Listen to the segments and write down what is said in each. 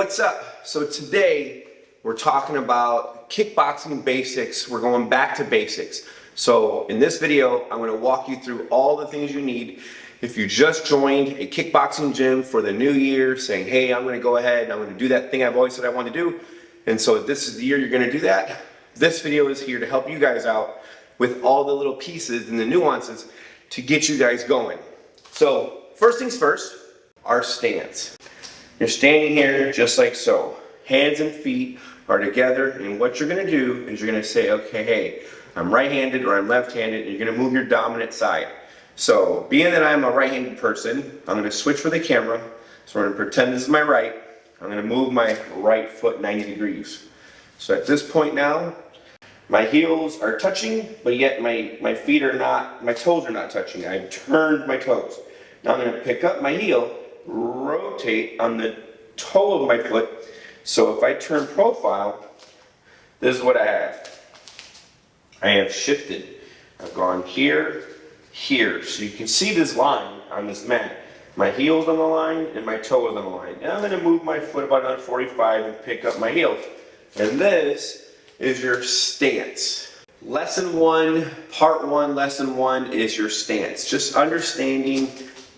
what's up? So today we're talking about kickboxing basics. We're going back to basics. So in this video, I'm going to walk you through all the things you need. If you just joined a kickboxing gym for the new year, saying, hey, I'm going to go ahead and I'm going to do that thing I've always said I want to do, and so this is the year you're going to do that, this video is here to help you guys out with all the little pieces and the nuances to get you guys going. So first things first, our stance. You're standing here just like so. Hands and feet are together, and what you're going to do is you're going to say, okay, hey, I'm right-handed or I'm left-handed, and you're going to move your dominant side. So being that I'm a right-handed person, I'm going to switch for the camera. So we're going to pretend this is my right. I'm going to move my right foot 90 degrees. So at this point now, my heels are touching, but yet my feet are not, my toes are not touching. I've turned my toes. Now I'm going to pick up my heel, rotate on the toe of my foot. So if I turn profile, this is what I have. I have shifted. I've gone here, here. So you can see this line on this mat. My heel's on the line and my toe is on the line. And I'm going to move my foot about another 45 and pick up my heel. And this is your stance. Lesson one, part one, lesson one is your stance. Just understanding,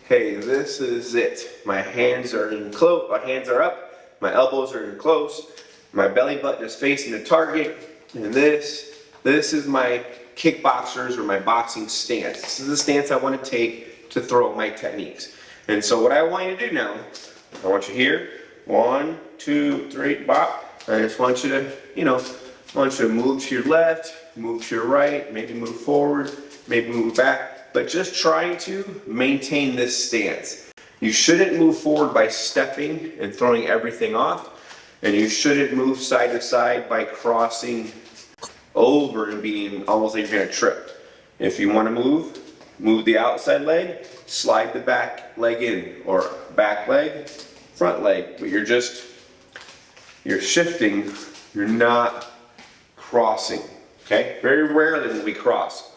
hey, this is it. My hands are in close, my hands are up, my elbows are in close, my belly button is facing the target, and this is my kickboxers or my boxing stance. This is the stance I want to take to throw my techniques. And so what I want you to do now, I want you here, 1, 2, 3, bop. I just want you to, I want you to move to your left, move to your right, maybe move forward, maybe move back, but just trying to maintain this stance. You shouldn't move forward by stepping and throwing everything off, and you shouldn't move side to side by crossing over and being almost like you're gonna trip. If you want to move the outside leg, slide the back leg in, or back leg, front leg, but you're shifting, you're not crossing, okay? Very rarely will we cross.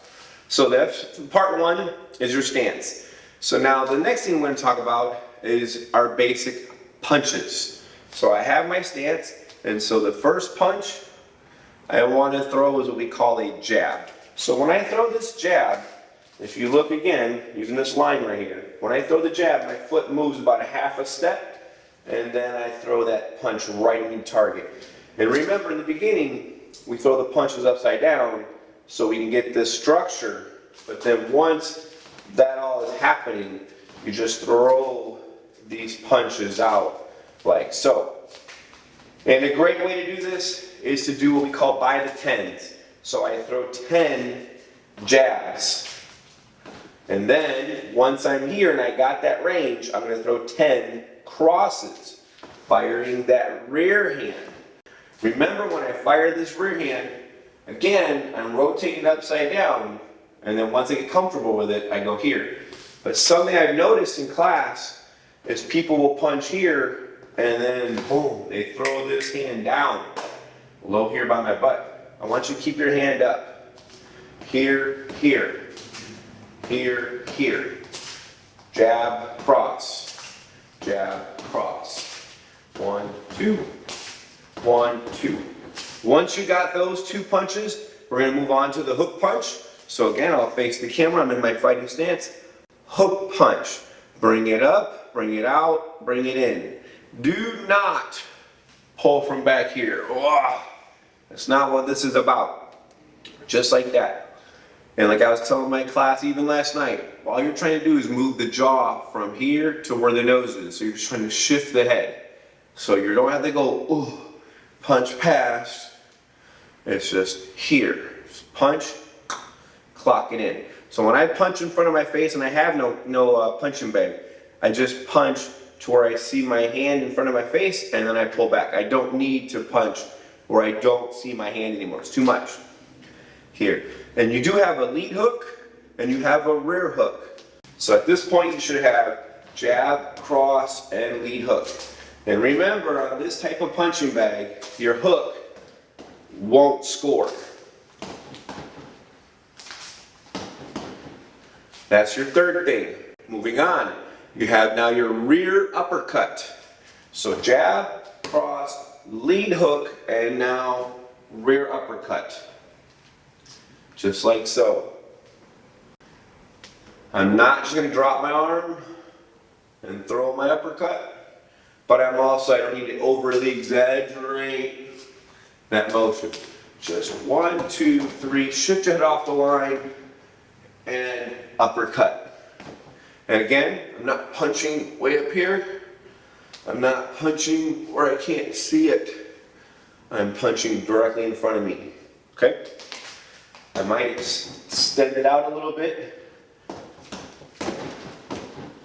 So that's part one is your stance. So now the next thing we're going to talk about is our basic punches. So I have my stance, and so the first punch I want to throw is what we call a jab. So when I throw this jab, if you look again, using this line right here, when I throw the jab, my foot moves about a half a step, and then I throw that punch right in the target. And remember, in the beginning, we throw the punches upside down so we can get this structure, but then once that all is happening, you just throw these punches out like so. And a great way to do this is to do what we call by the tens. So I throw 10 jabs. And then once I'm here and I got that range, I'm going to throw 10 crosses, firing that rear hand. Remember, when I fire this rear hand, again, I'm rotating upside down, and then once I get comfortable with it, I go here. But something I've noticed in class is people will punch here, and then boom, they throw this hand down, low here by my butt. I want you to keep your hand up. Here, here, here, here. Jab, cross, jab, cross. 1, 2. 1, 2. Once you got those 2 punches, we're going to move on to the hook punch. So again, I'll face the camera. I'm in my fighting stance. Hook punch. Bring it up, bring it out, bring it in. Do not pull from back here. Oh, that's not what this is about. Just like that. And like I was telling my class even last night, all you're trying to do is move the jaw from here to where the nose is. So you're just trying to shift the head. So you don't have to go, ooh, punch past. It's just here. Just punch, clock it in. So when I punch in front of my face and I have no punching bag, I just punch to where I see my hand in front of my face, and then I pull back. I don't need to punch where I don't see my hand anymore. It's too much. Here. And you do have a lead hook and you have a rear hook. So at this point you should have jab, cross, and lead hook. And remember, on this type of punching bag, your hook won't score. That's your third thing. Moving on, you have now your rear uppercut. So jab, cross, lead hook, and now rear uppercut. Just like so. I'm not just going to drop my arm and throw my uppercut, but I don't need to overly exaggerate that motion. Just 1, 2, 3, shift your head off the line, and uppercut. And again, I'm not punching way up here. I'm not punching where I can't see it. I'm punching directly in front of me, okay? I might extend it out a little bit,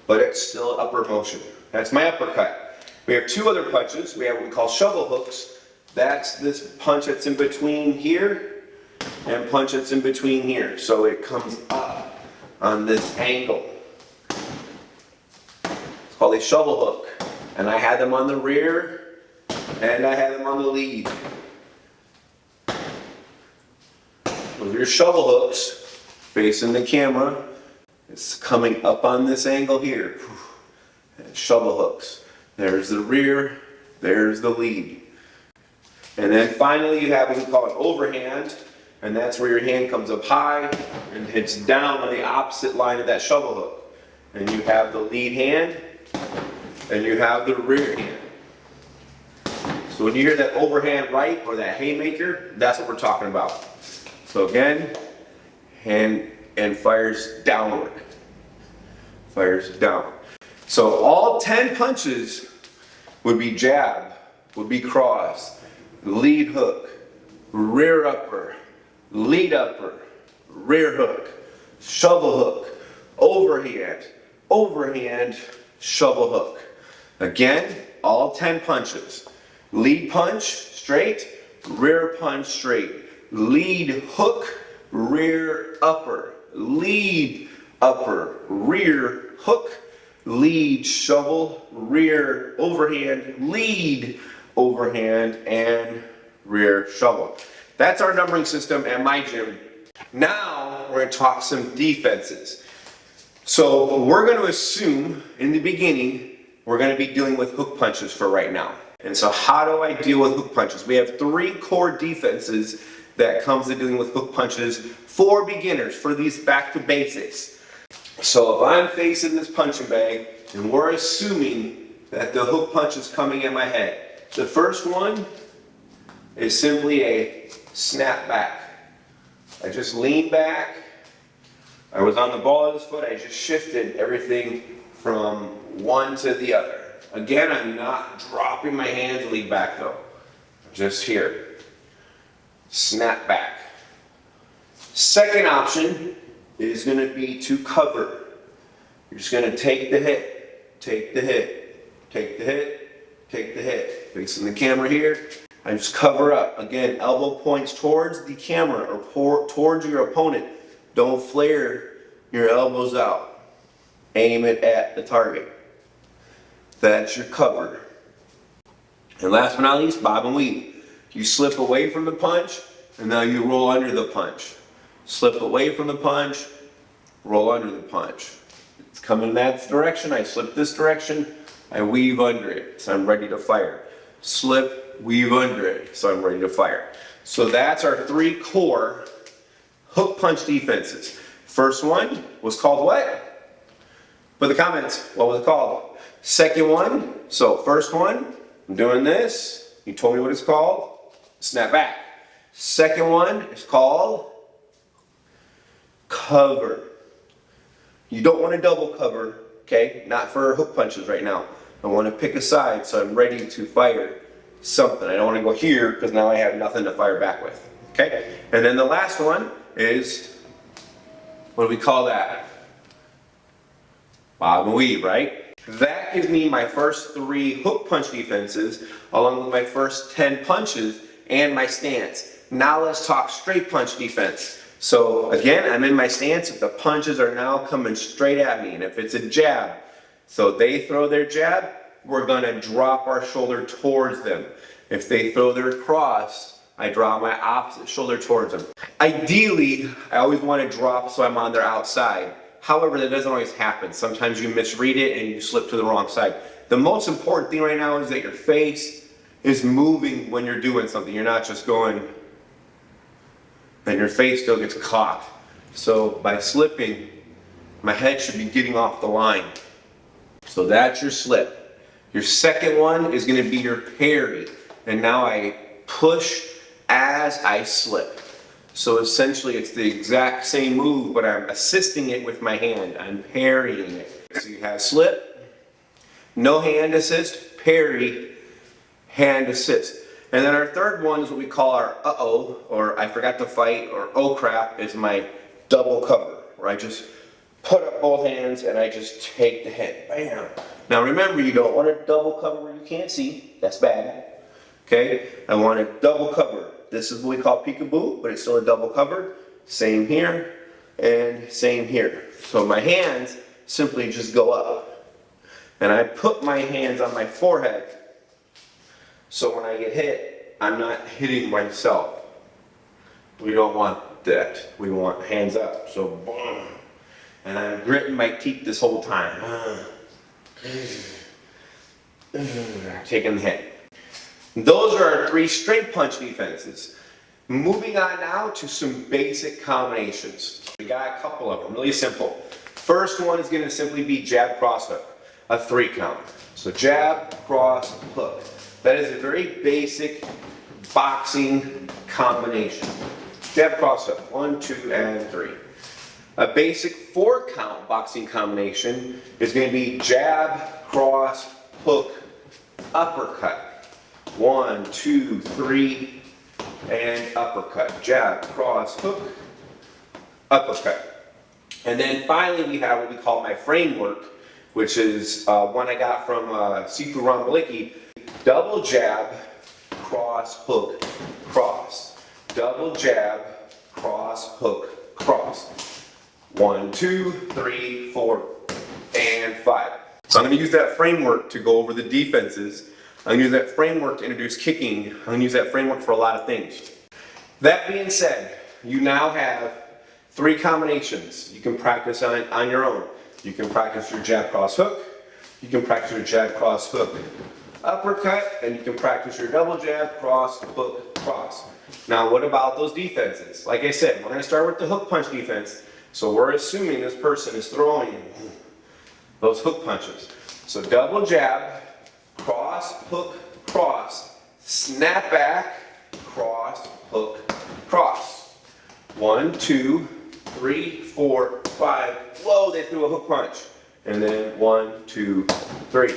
but it's still upper motion. That's my uppercut. We have two other punches. We have what we call shovel hooks. That's this punch that's in between here and punch that's in between here. So it comes up on this angle. It's called a shovel hook. And I had them on the rear and I had them on the lead. With your shovel hooks facing the camera, it's coming up on this angle here. And shovel hooks. There's the rear, there's the lead. And then finally you have what we call an overhand, and that's where your hand comes up high and hits down on the opposite line of that shovel hook. And you have the lead hand, and you have the rear hand. So when you hear that overhand right or that haymaker, that's what we're talking about. So again, hand and fires downward. Fires down. So all 10 punches would be jab, would be cross, lead hook, rear upper, lead upper, rear hook, shovel hook, overhand, overhand, shovel hook. Again, all 10 punches. Lead punch, straight, rear punch, straight. Lead hook, rear upper, lead upper, rear hook, lead shovel, rear overhand, lead overhand, and rear shovel. That's our numbering system at my gym. Now we're going to talk some defenses. So we're going to assume in the beginning we're going to be dealing with hook punches for right now. And so how do I deal with hook punches? We have 3 core defenses that comes to dealing with hook punches for beginners, for these back to basics. So if I'm facing this punching bag and we're assuming that the hook punch is coming at my head, the first one is simply a snap back. I just lean back. I was on the ball of this foot. I just shifted everything from one to the other. Again, I'm not dropping my hands and lean back though. I'm just here. Snap back. Second option is going to be to cover. You're just going to take the hit, take the hit, take the hit, take the hit. Facing the camera here, I just cover up. Again, elbow points towards the camera or towards your opponent. Don't flare your elbows out. Aim it at the target. That's your cover. And last but not least, bob and weave. You slip away from the punch, and now you roll under the punch. Slip away from the punch, roll under the punch. It's coming in that direction, I slip this direction, I weave under it, so I'm ready to fire. Slip, weave under it, so I'm ready to fire. So that's our 3 core hook punch defenses. First one was called what? Put in the comments, what was it called? Second one, so first one, I'm doing this, you told me what it's called, snap back. Second one is called cover. You don't want to double cover, okay? Not for hook punches right now. I want to pick a side so I'm ready to fire something. I don't want to go here because now I have nothing to fire back with, okay? And then the last one is, what do we call that? Bob and weave, right? That gives me my first 3 hook punch defenses along with my first 10 punches and my stance. Now let's talk straight punch defense. So again, I'm in my stance. If the punches are now coming straight at me, and if it's a jab, so they throw their jab, we're gonna drop our shoulder towards them. If they throw their cross, I draw my opposite shoulder towards them. Ideally, I always want to drop so I'm on their outside. However, that doesn't always happen. Sometimes you misread it and you slip to the wrong side. The most important thing right now is that your face is moving when you're doing something. You're not just going, and your face still gets caught. So by slipping, my head should be getting off the line. So that's your slip. Your second one is going to be your parry. And now I push as I slip. So essentially it's the exact same move, but I'm assisting it with my hand. I'm parrying it. So you have slip, no hand assist, parry, hand assist. And then our third one is what we call our uh-oh, or I forgot to fight, or oh crap, is my double cover, where I just put up both hands and I just take the hit. Bam. Now remember, you don't want to double cover where you can't see. That's bad. Okay? I want to double cover. This is what we call peekaboo, but it's still a double cover. Same here and same here. So my hands simply just go up. And I put my hands on my forehead, so when I get hit, I'm not hitting myself. We don't want that. We want hands up. So boom. And I'm gritting my teeth this whole time. Taking the hit. Those are our 3 straight punch defenses. Moving on now to some basic combinations. We got a couple of them, really simple. First one is going to simply be jab, cross, hook, a 3 count. So jab, cross, hook. That is a very basic boxing combination. Jab, cross, hook, 1, 2, and 3. A basic 4 count boxing combination is going to be jab, cross, hook, uppercut. 1, 2, 3, and uppercut. Jab, cross, hook, uppercut. And then finally we have what we call my framework, which is one I got from Sifu Rambaliki. Double jab, cross, hook, cross. Double jab, cross, hook, cross. 1, 2, 3, 4, and 5. So I'm going to use that framework to go over the defenses. I'm going to use that framework to introduce kicking. I'm going to use that framework for a lot of things. That being said, you now have 3 combinations you can practice on your own. You can practice your jab, cross, hook. You can practice your jab, cross, hook, uppercut. And you can practice your double jab, cross, hook, cross. Now what about those defenses? Like I said, we're going to start with the hook punch defense. So we're assuming this person is throwing those hook punches. So double jab, cross, hook, cross, snap back, cross, hook, cross. 1, 2, 3, 4, 5. Whoa, they threw a hook punch. And then 1, 2, 3.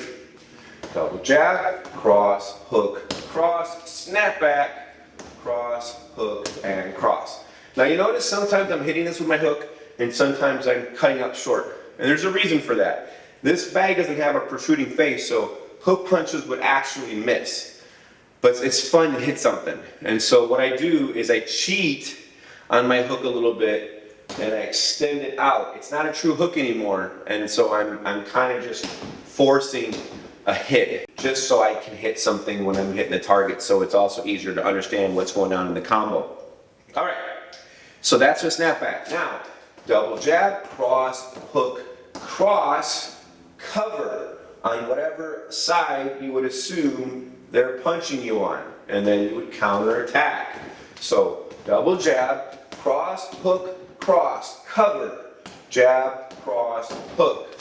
Double jab, cross, hook, cross, snap back, cross, hook, and cross. Now you notice sometimes I'm hitting this with my hook and sometimes I'm cutting up short. And there's a reason for that. This bag doesn't have a protruding face, so hook punches would actually miss. But it's fun to hit something. And so what I do is I cheat on my hook a little bit and I extend it out. It's not a true hook anymore. And so I'm kind of just forcing a hit just so I can hit something when I'm hitting the target. So it's also easier to understand what's going on in the combo. All right, so that's a snapback. Now, double jab, cross, hook, cross, cover on whatever side you would assume they're punching you on, and then you would counter attack. So double jab, cross, hook, cross, cover, jab, cross, hook.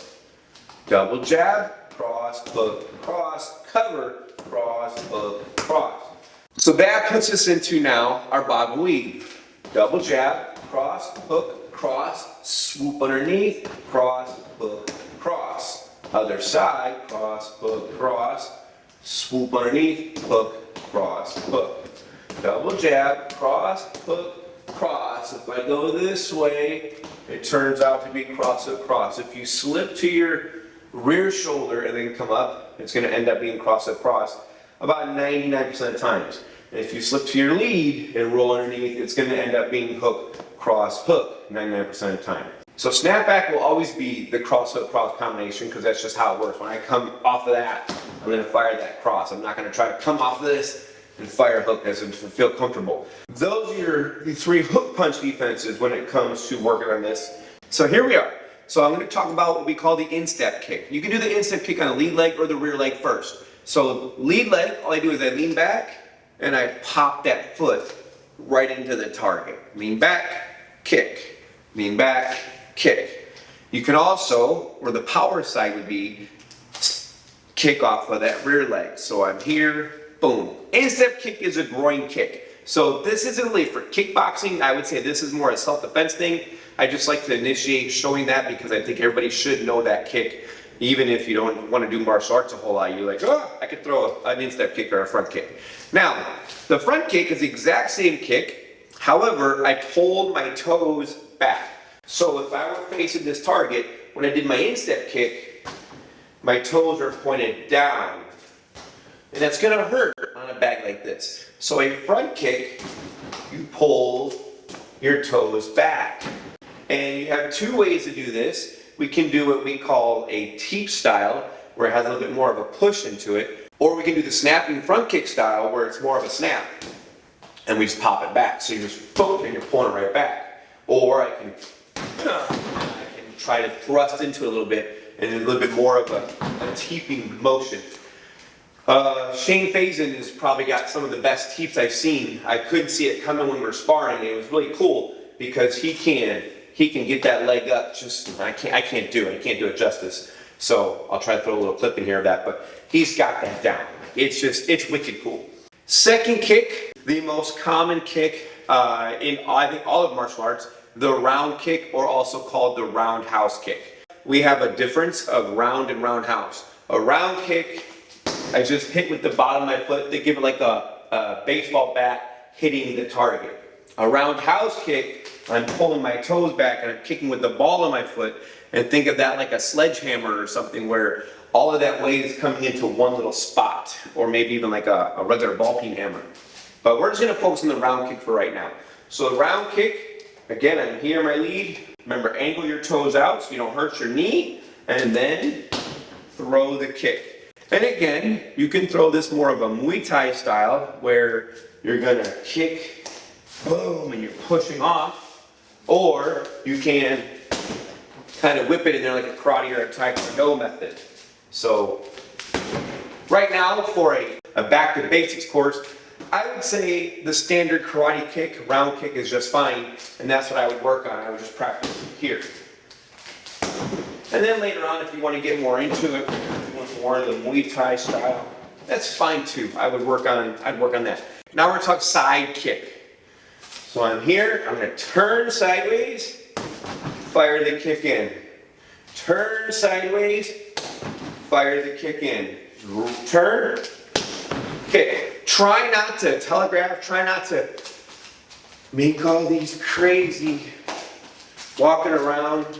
Double jab, cross, hook, cross, cover, cross, hook, cross. So that puts us into now our bob and weave. Double jab, cross, hook, cross, swoop underneath, cross, hook, cross. Other side, cross, hook, cross, swoop underneath, hook, cross, hook. Double jab, cross, hook, cross. If I go this way, it turns out to be cross, hook, cross. If you slip to your rear shoulder and then come up, it's going to end up being cross, hook, cross about 99% of the times. And if you slip to your lead and roll underneath, it's going to end up being hook, cross, hook 99% of the time. So snapback will always be the cross, hook, cross combination because that's just how it works. When I come off of that, I'm going to fire that cross. I'm not going to try to come off of this and fire hook as it feel comfortable. Those are your 3 hook punch defenses when it comes to working on this. So here we are. So I'm going to talk about what we call the instep kick. You can do the instep kick on the lead leg or the rear leg first. So lead leg, all I do is I lean back and I pop that foot right into the target. Lean back, kick. Lean back, kick. You can also, where the power side would be, kick off of that rear leg. So I'm here, boom. Instep kick is a groin kick. So this isn't really for kickboxing. I would say this is more a self-defense thing. I just like to initiate showing that because I think everybody should know that kick. Even if you don't want to do martial arts a whole lot, you're like, oh, I could throw an instep kick or a front kick. Now, the front kick is the exact same kick. However, I pulled my toes back. So if I were facing this target, when I did my instep kick, my toes are pointed down. And that's gonna hurt on a bag like this. So a front kick, you pull your toes back. And you have two ways to do this. We can do what we call a teep style, where it has a little bit more of a push into it. Or we can do the snapping front kick style, where it's more of a snap. And we just pop it back. So you just boom, and you're pulling it right back. Or I can try to thrust into it a little bit, and a little bit more of a teeping motion. Shane Faison has probably got some of the best teeps I've seen. I couldn't see it coming when we were sparring, and it was really cool because he can get that leg up. Just I can't do it. I can't do it justice. So I'll try to throw a little clip in here of that, but he's got that down. It's wicked cool. Second kick, the most common kick in I think all of martial arts, the round kick, or also called the roundhouse kick. We have a difference of round and roundhouse. A round kick, I just hit with the bottom of my foot. They give it like a baseball bat hitting the target. A roundhouse kick, I'm pulling my toes back and I'm kicking with the ball of my foot. And think of that like a sledgehammer or something, where all of that weight is coming into one little spot, or maybe even like a regular ball peen hammer. But we're just gonna focus on the round kick for right now. So the round kick, again, I'm here in my lead. Remember, angle your toes out so you don't hurt your knee, and then throw the kick. And again, you can throw this more of a Muay Thai style, where you're gonna kick, boom, and you're pushing off, or you can kind of whip it in there like a karate or a taekwondo method. So right now, for a back to basics course, I would say the standard karate kick, round kick, is just fine, and that's what I would work on. I would just practice here. And then later on, if you want to get more into it, if you want more of the Muay Thai style, that's fine too. I'd work on that. Now we're going to talk side kick. So I'm here, I'm going to turn sideways, fire the kick in. Turn sideways, fire the kick in. Turn, kick. Try not to telegraph, try not to make all these crazy walking around.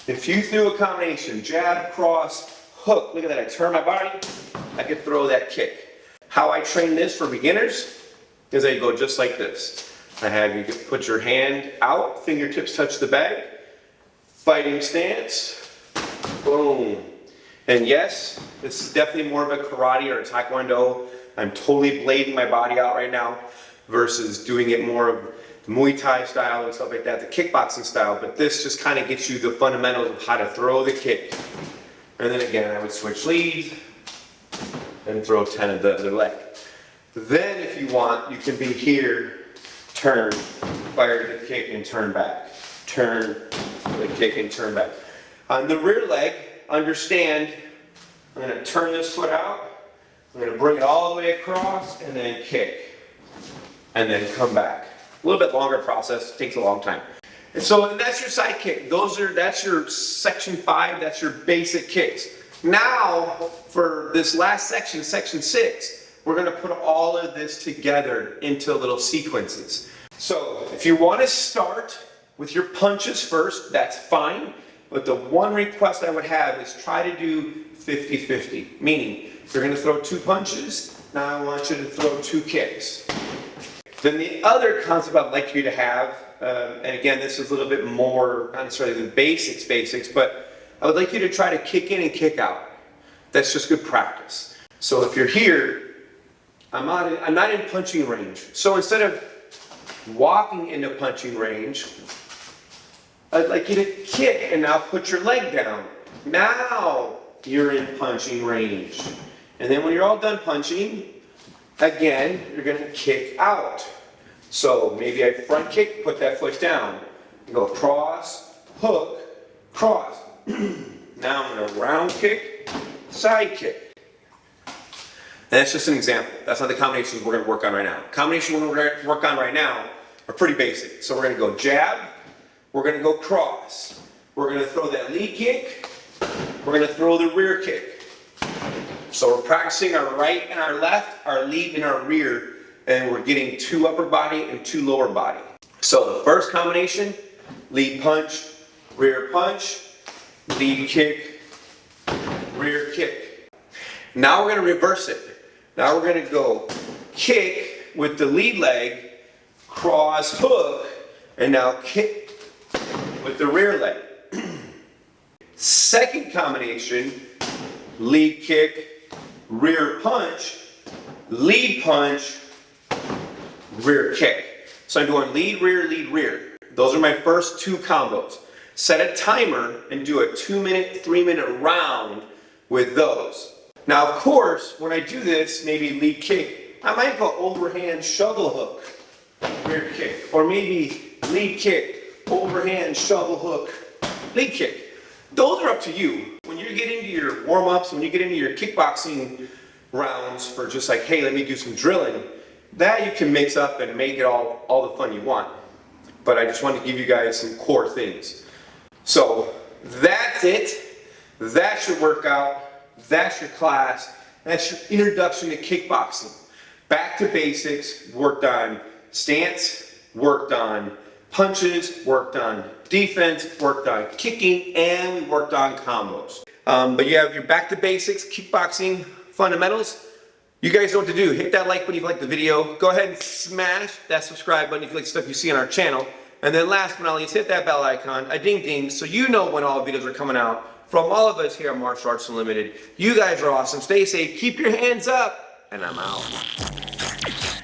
If you threw a combination, jab, cross, hook, look at that, I turn my body, I could throw that kick. How I train this for beginners is I go just like this. I have you put your hand out, fingertips touch the bag, fighting stance, boom. And yes, this is definitely more of a karate or a taekwondo. I'm totally blading my body out right now versus doing it more of the Muay Thai style and stuff like that, the kickboxing style, but this just kind of gets you the fundamentals of how to throw the kick. And then again, I would switch leads and throw 10 of the other leg. Then if you want, you can be here, turn, fire the kick and turn back. Turn the kick and turn back. On the rear leg, understand, I'm going to turn this foot out, I'm going to bring it all the way across and then kick. And then come back. A little bit longer process, takes a long time. And so that's your side kick. That's your section 5, that's your basic kicks. Now, for this last section, section 6, we're going to put all of this together into little sequences. So if you want to start with your punches first, that's fine. But the one request I would have is try to do 50-50. Meaning, if you're going to throw 2 punches, now I want you to throw 2 kicks. Then the other concept I'd like you to have, and again, this is a little bit more, not necessarily the basics, but I would like you to try to kick in and kick out. That's just good practice. So if you're here, I'm not in punching range. So instead of walking into punching range, I'd like you to kick and now put your leg down. Now you're in punching range. And then when you're all done punching, again, you're gonna kick out. So maybe I front kick, put that foot down. Go cross, hook, cross. Now I'm gonna round kick, side kick. And that's just an example. That's not the combinations we're gonna work on right now. Combinations we're gonna work on right now are pretty basic. So we're gonna go jab, we're gonna go cross. We're gonna throw that lead kick, we're gonna throw the rear kick. So we're practicing our right and our left, our lead and our rear, and we're getting 2 upper body and 2 lower body. So the first combination, lead punch, rear punch, lead kick, rear kick. Now we're gonna reverse it. Now we're gonna go kick with the lead leg, cross hook, and now kick with the rear leg. Second combination, lead kick, rear punch, lead punch, rear kick. So I'm doing lead, rear. Those are my first 2 combos. Set a timer and do a 2-minute, 3-minute round with those. Now, of course, when I do this, maybe lead kick, I might go overhand shovel hook, rear kick. Or maybe lead kick, overhand shovel hook, lead kick. Those are up to you. When you get into your warm-ups, when you get into your kickboxing rounds for just like, hey, let me do some drilling, that you can mix up and make it all the fun you want. But I just wanted to give you guys some core things. So that's it. That's your workout. That's your class. That's your introduction to kickboxing. Back to basics. Worked on stance, worked on punches, worked on defense, worked on kicking, and we worked on combos. But you have your back to basics, kickboxing fundamentals. You guys know what to do. Hit that like button if you like the video. Go ahead and smash that subscribe button if you like stuff you see on our channel. And then last but not least, hit that bell icon, a ding ding, so you know when all videos are coming out. From all of us here at Martial Arts Unlimited, you guys are awesome. Stay safe, keep your hands up, and I'm out.